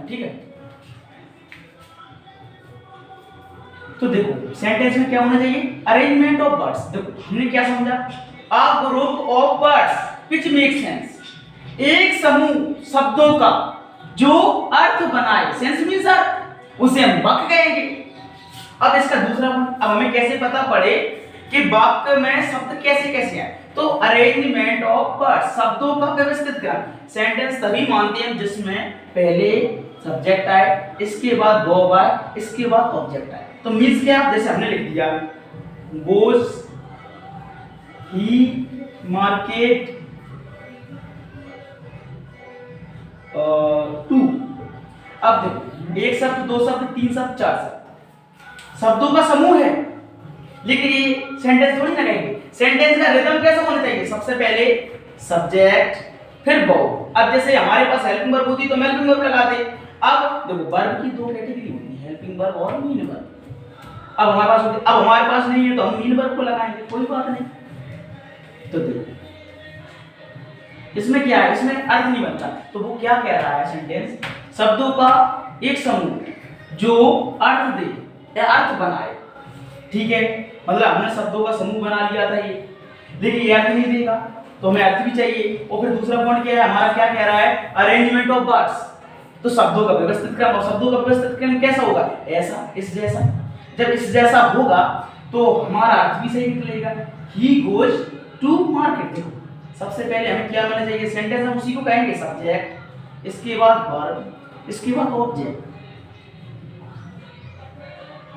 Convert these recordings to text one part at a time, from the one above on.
ठीक है। तो देखो सेंटेंस में क्या होना चाहिए, अरेंजमेंट ऑफ वर्ड्स। देखो हमने क्या समझा, a group of words which make sense, एक समूह शब्दों का जो अर्थ बनाए, सेंस मींस अर्थ, उसे हम वाक्य कहेंगे। अब इसका दूसरा पॉइंट, अब हमें कैसे पता पड़े कि वाक्य में शब्द कैसे कैसे आए, तो अरेंजमेंट ऑफ वर्ड्स, शब्दों का व्यवस्थित क्रम। सेंटेंस तभी मानते हैं जिसमें पहले सब्जेक्ट आए, इसके बाद वर्ब आए, इसके बाद ऑब्जेक्ट आए। तो मींस क्या, जैसे हमने लिख दिया गोज ही मार्केट टू। अब देखो एक शब्द, दो शब्द, तीन शब्द, चार शब्द, शब्दों का समूह है, लेकिन ये सेंटेंस थोड़ी ना कहेंगे। सेंटेंस का रिदम कैसा होना चाहिए, सबसे पहले सब्जेक्ट फिर वर्ब। अब जैसे हमारे पास हेल्पिंग वर्ब होती तो हम हेल्पिंग वर्ब लगाते। अब देखो वर्ब की दो कैटेगरी होती है, हेल्पिंग वर्ब और मीन वर्ब। अब हमारे पास नहीं है तो हम मीन वर्ब को लगाएंगे, कोई बात नहीं। तो देखो इसमें क्या है, इसमें अर्थ नहीं बनता। तो वो क्या कह रहा है सेंटेंस, शब्दों का एक समूह जो अर्थ दे या अर्थ बनाए, ठीक है। मतलब हमने शब्दों का समूह बना लिया था ये, लेकिन ये अर्थ नहीं देगा तो हमें अर्थ भी चाहिए। और फिर दूसरा पॉइंट क्या है हमारा, क्या कह रहा है, अरेंजमेंट ऑफ वर्ड्स, तो शब्दों का व्यवस्थित क्रम। और शब्दों का व्यवस्थित क्रम कैसा होगा, ऐसा, इस जैसा। जब इस जैसा होगा तो हमारा अर्थ भी सही निकलेगा, ही गोज टू मार्केट। देखो सबसे पहले हमें क्या होना चाहिए, सेंटेंस हम उसी को कहेंगे सब्जेक्ट, इसके बाद वर्ब, इसके बाद ऑब्जेक्ट।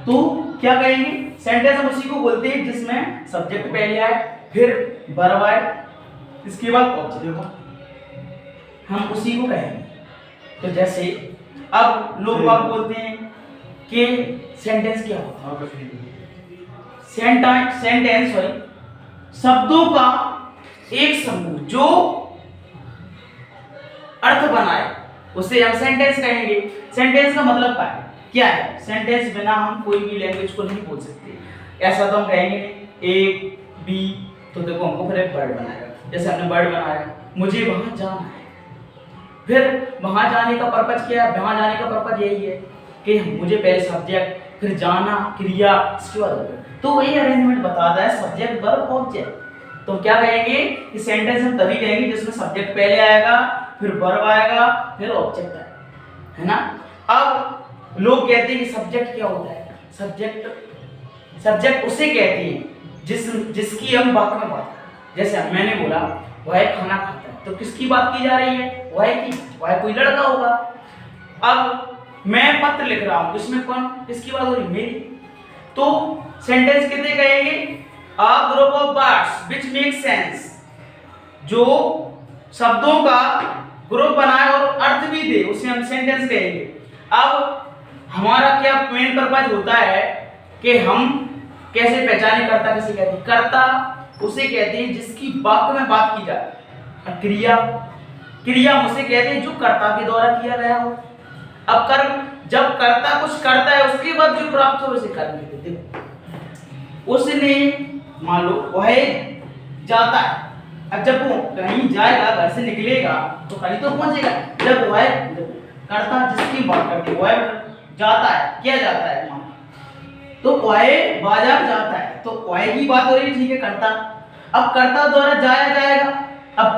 तो क्या कहेंगे, सेंटेंस हम उसी को बोलते हैं जिसमें सब्जेक्ट पहले आए, फिर वर्ब आए, इसके बाद ऑब्जेक्ट। देखो हम उसी को कहेंगे। तो जैसे अब लोग बात बोलते हैं कि सेंटेंस क्या होता है, सेंटेंस शब्दों का एक समूह जो अर्थ बनाए, उसे हम सेंटेंस कहेंगे। सेंटेंस का मतलब क्या है, सेंटेंस बिना हम कोई भी लैंग्वेज को नहीं बोल सकते। ऐसा तो हम कहेंगे नहीं, ए बी, तो देखो हमको फिर एक वर्ड बनाएगा। जैसे हमने वर्ड बनाया, मुझे वहां जाना है, फिर वहां जाने का पर्पज क्या है, वहां जाने का पर्पज यही है कि मुझे पहले सब्जेक्ट, फिर जाना, क्रिया, इसके बाद तो वही अरेंजमेंट बताता है, सब्जेक्ट वर्ब ऑब्जेक्ट। तो क्या कहेंगे कि सेंटेंस हम तभी कहेंगे जिसमें सब्जेक्ट पहले आएगा, फिर वर्ब आएगा, फिर ऑब्जेक्ट आएगा, है ना। अब लोग कहते हैं कि सब्जेक्ट क्या होता है, सब्जेक्ट उसे कहते हैं जिसकी हम वाक्य में बात करें। जैसे मैंने बोला वह खाना खाता है, तो किसकी बात की जा रही है, वह की, वह कोई लड़का होगा। अब मैं पत्र लिख रहा हूं, इसमें कौन, किसकी बात हो रही, मेरी। तो सेंटेंस कितने कहेंगे, a group of words which make sense, जो शब्दों का ग्रुप बनाए और अर्थ भी दे, उसे हम सेंटेंस कहेंगे। अब हमारा क्या मेन पर्पज होता है कि हम कैसे पहचाने कर्ता किसे कहते हैं, कर्ता उसे कहते हैं जिसकी वाक्य में बात की जाए, और क्रिया उसे कहते हैं जो कर्ता के द्वारा किया गया हो। अब कर्म, जब कर्ता कुछ करता है उसके बाद जो प्राप्त हो उसे कर्म कहते हैं। उसने मान लो वह जाता है, अब जब वो कहीं जाएगा, घर से निकलेगा तो कहीं तो पहुंचेगा। जब वह कर्ता जिसकी बात करते हैं, वह जाता है, क्या जाता है, तो वह बाजार जाता है, तो वह की बात हो रही है, ठीक है, कर्ता। अब कर्ता द्वारा जाया जाएगा, अब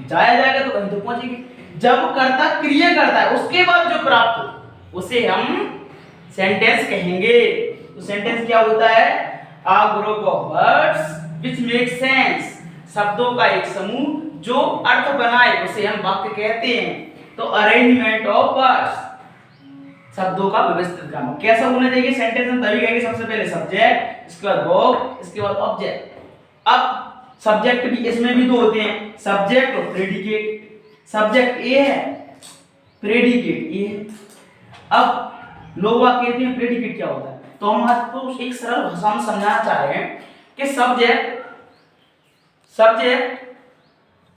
जाया जाएगा तो कहीं तो पहुंचेगी। जब कर्ता क्रिया करता है उसके बाद जो प्राप्त हो उसे हम सेंटेंस कहेंगे। तो सेंटेंस क्या होता है, a group of words which make sense, शब्दों का एक समूह जो अर्थ बनाए, उसे हम वाक्य कहते हैं। तो अरेंजमेंट ऑफ वर्ड्स, शब्दों का व्यवस्थित क्रम कैसा होना चाहिए, सेंटेंस हम तभी कहेंगे सबसे पहले सब्जेक्ट, इसके बाद वर्ब, इसके बाद ऑब्जेक्ट। अब सब्जेक्ट भी, इसमें भी दो होते हैं, सब्जेक्ट और प्रेडिकेट। सब्जेक्ट ए है, प्रेडिकेट ए है। अब लोग कहते हैं प्रेडिकेट क्या होता है, तो हम आपको एक सरल भाषा में समझाना चाह रहे हैं कि सब्जेक्ट